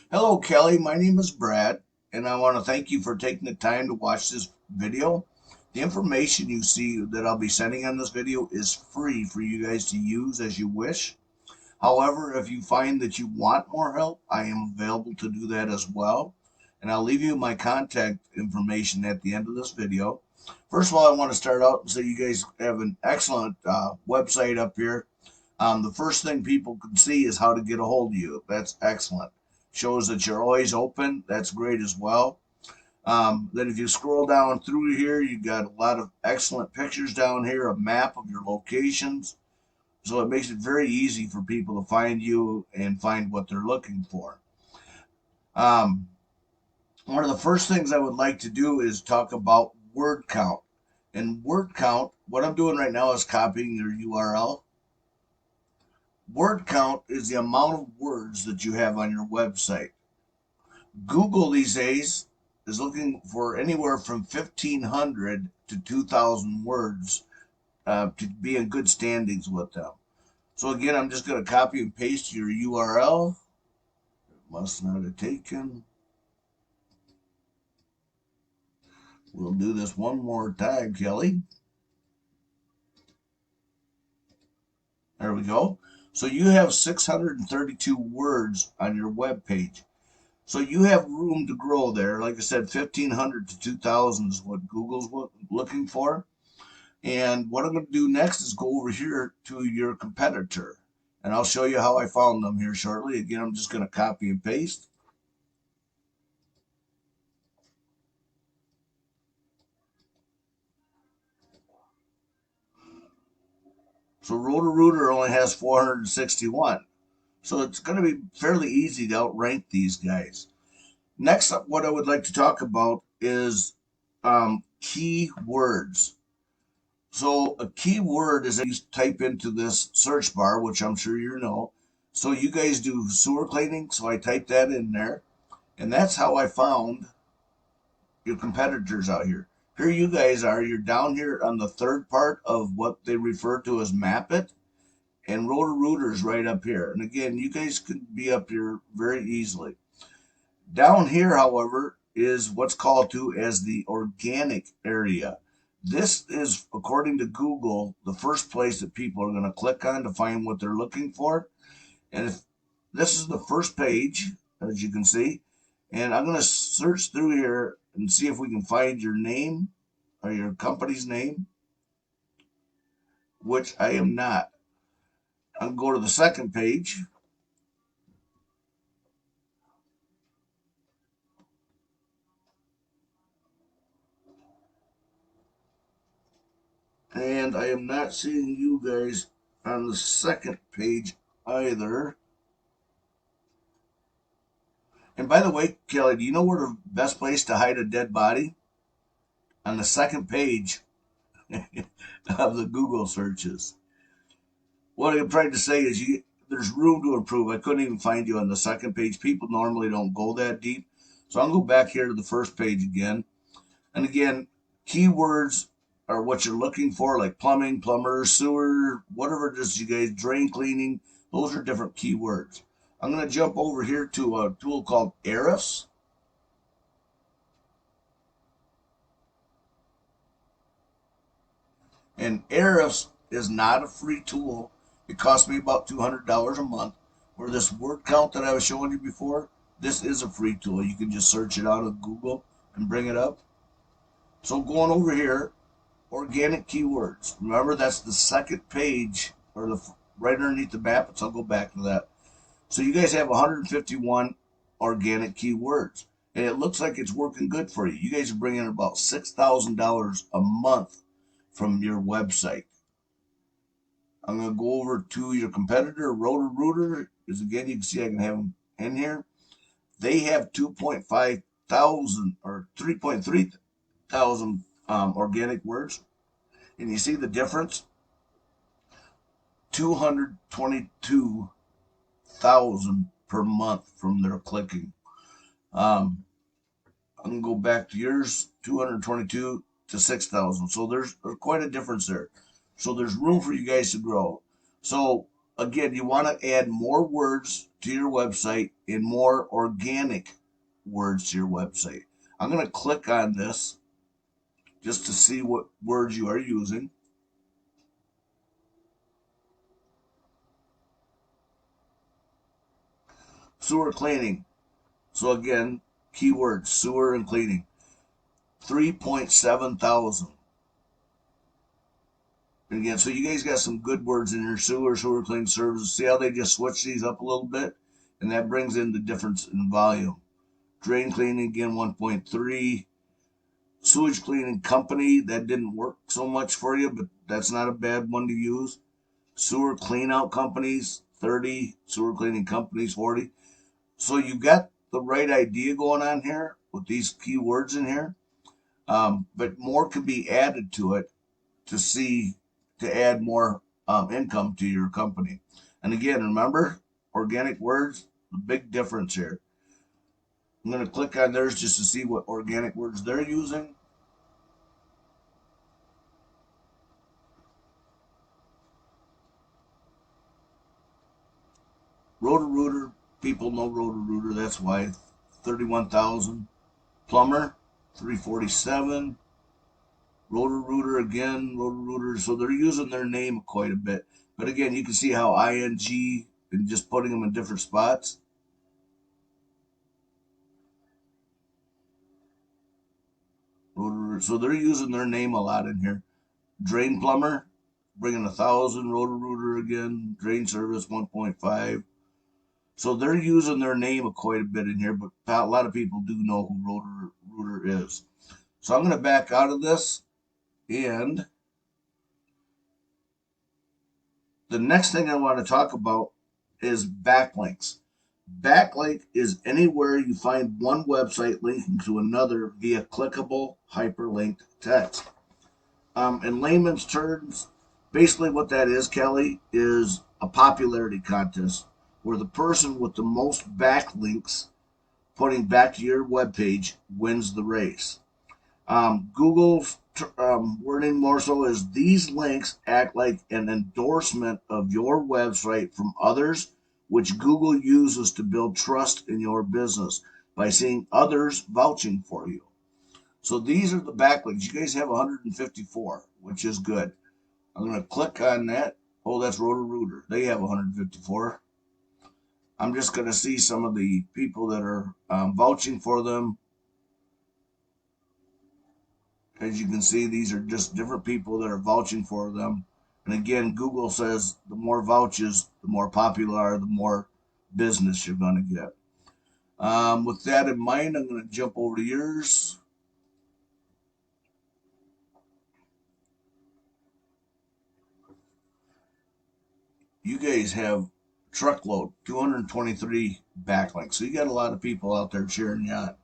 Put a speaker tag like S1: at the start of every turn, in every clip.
S1: Hello, Kelly. My name is Brad, and I want to thank you for taking the time to watch this video. The information you see that I'll be sending on this video is free for you guys to use as you wish. However, if you find that you want more help, I am available to do that as well. And I'll leave you my contact information at the end of this video. First of all, I want to start out and say you guys have an excellent website up here. The first thing people can see is how to get a hold of you. That's excellent. Shows that you're always open. That's great as well. Then if you scroll down through here, you got a lot of excellent pictures down here, a map of your locations. So it makes it very easy for people to find you and find what they're looking for. Um, One of the first things I would like to do is talk about word count. And word count, what I'm doing right now is copying your URL. Word count is the amount of words that you have on your website. Google these days is looking for anywhere from 1,500 to 2,000 words to be in good standings with them. So again, I'm just going to copy and paste your URL. It must not have taken. We'll do this one more time, Kelly. There we go. So you have 632 words on your web page. So you have room to grow there. Like I said, 1,500 to 2,000 is what Google's looking for. And what I'm going to do next is go over here to your competitor. And I'll show you how I found them here shortly. Again, I'm just going to copy and paste. So Roto-Rooter only has 461. So it's going to be fairly easy to outrank these guys. Next up, what I would like to talk about is key words. So a keyword is that you type into this search bar, which I'm sure you know. So you guys do sewer cleaning, so I typed that in there. And that's how I found your competitors out here. Here you guys are. You're down here on the third part of what they refer to as Map It. And Roto-Rooter's right up here. And again, you guys could be up here very easily. Down here, however, is what's called to as the organic area. This is, according to Google, the first place that people are going to click on to find what they're looking for. And if this is the first page, as you can see, and I'm going to search through here and see if we can find your name or your company's name, which I am not. I'll go to the second page. And I am not seeing you guys on the second page either. And by the way, Kelly, do you know where the best place to hide a dead body? On the second page of the Google searches. What I'm trying to say is there's room to improve. I couldn't even find you on the second page. People normally don't go that deep. So I'll go back here to the first page again. And again, keywords are what you're looking for, like plumbing, plumber, sewer, whatever it is you guys, drain cleaning. Those are different keywords. I'm going to jump over here to a tool called Ahrefs. And Ahrefs is not a free tool. It costs me about $200 a month. Where this word count that I was showing you before, this is a free tool. You can just search it out of Google and bring it up. So going over here, organic keywords. Remember, that's the second page or the right underneath the map. So I'll go back to that. So you guys have 151 organic keywords, and it looks like it's working good for you. You guys are bringing in about $6,000 a month from your website. I'm going to go over to your competitor, Roto-Rooter, because again, you can see I can have them in here. They have 2.5 thousand or 3.3 thousand organic words. And you see the difference? 222,000 per month from their clicking. Um, I'm going to go back to yours, 222 to 6,000. So there's quite a difference there. So there's room for you guys to grow. So again, you want to add more words to your website and more organic words to your website. I'm going to click on this just to see what words you are using. Sewer cleaning. So again, keywords, sewer and cleaning. 3.7 thousand. And again, so you guys got some good words in your sewer cleaning services. See how they just switch these up a little bit? And that brings in the difference in volume. Drain cleaning, again, 1.3. Sewage cleaning company, that didn't work so much for you, but that's not a bad one to use. Sewer clean out companies, 30. Sewer cleaning companies, 40. So you got the right idea going on here with these keywords in here. But more could be added to it to add more income to your company. And again, remember, organic words, the big difference here. I'm going to click on theirs just to see what organic words they're using. Roto-Rooter, people know Roto-Rooter, that's why 31,000. Plumber, 347. Roto-Rooter again, Roto-Rooter. So they're using their name quite a bit. But again, you can see how ING and just putting them in different spots. Roto-Rooter. So they're using their name a lot in here. Drain plumber, bringing 1,000. Roto-Rooter again. Drain service, 1.5. So they're using their name quite a bit in here, but a lot of people do know who Roto-Rooter is. So I'm going to back out of this, and the next thing I want to talk about is backlinks. Backlink is anywhere you find one website linking to another via clickable hyperlinked text. In layman's terms, basically what that is, Kelly, is a popularity contest where the person with the most backlinks pointing back to your webpage wins the race. Google's wording more so is these links act like an endorsement of your website from others, which Google uses to build trust in your business by seeing others vouching for you. So these are the backlinks. You guys have 154, which is good. I'm going to click on that. Oh, that's Roto-Rooter. They have 154. I'm just going to see some of the people that are vouching for them. As you can see, these are just different people that are vouching for them. And again, Google says the more vouches, the more popular, the more business you're going to get. With that in mind, I'm going to jump over to yours. You guys have truckload 223 backlinks. So you got a lot of people out there cheering you on.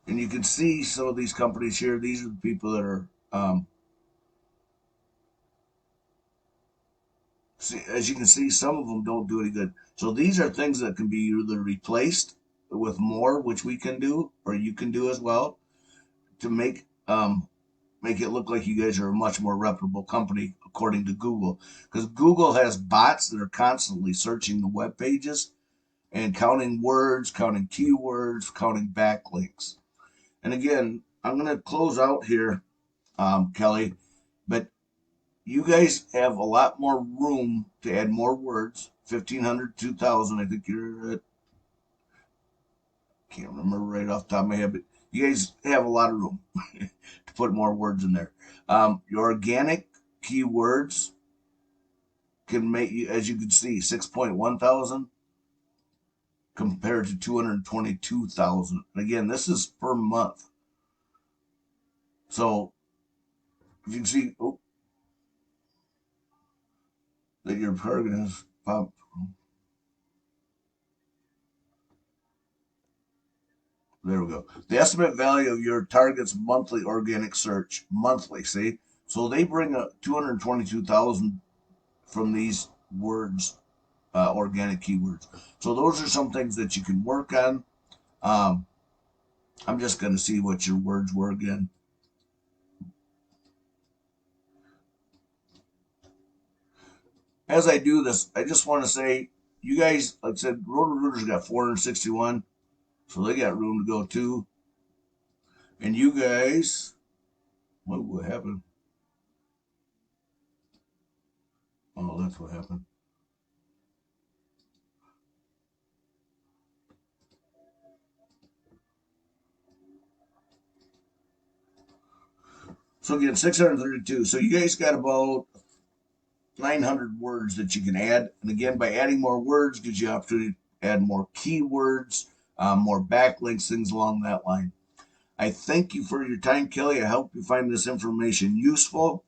S1: And you can see some of these companies here. These are the people that are as you can see, some of them don't do any good. So these are things that can be either replaced with more, which we can do, or you can do as well, to make it look like you guys are a much more reputable company according to Google. Because Google has bots that are constantly searching the web pages and counting words, counting keywords, counting backlinks. And again, I'm going to close out here, Kelly, but you guys have a lot more room to add more words. 1,500, 2,000. I think you're at, can't remember right off the top of my head, but you guys have a lot of room to put more words in there. Your organic keywords can make you, as you can see, 6.1 thousand compared to 222,000. Again, this is per month. So if you can see, that your target has popped. There we go. The estimate value of your target's monthly organic search, monthly, see? So they bring up 222,000 from these words, organic keywords. So those are some things that you can work on. Um, I'm just going to see what your words were again. as I do this, I just want to say, you guys, like I said, Roto-Rooter's got 461, so they got room to go too. And you guys, what happened? Oh, that's what happened. So again, 632. So you guys got about 900 words that you can add. And again, by adding more words, gives you opportunity to add more keywords, more backlinks, things along that line. I thank you for your time, Kelly. I hope you find this information useful.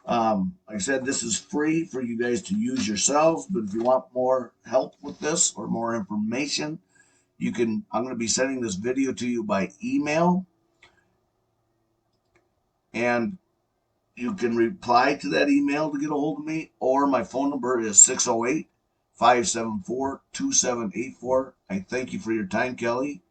S1: Like I said, this is free for you guys to use yourselves, but if you want more help with this or more information, you can. I'm going to be sending this video to you by email, and you can reply to that email to get a hold of me, or my phone number is 608 574 2784. I thank you for your time, Kelly.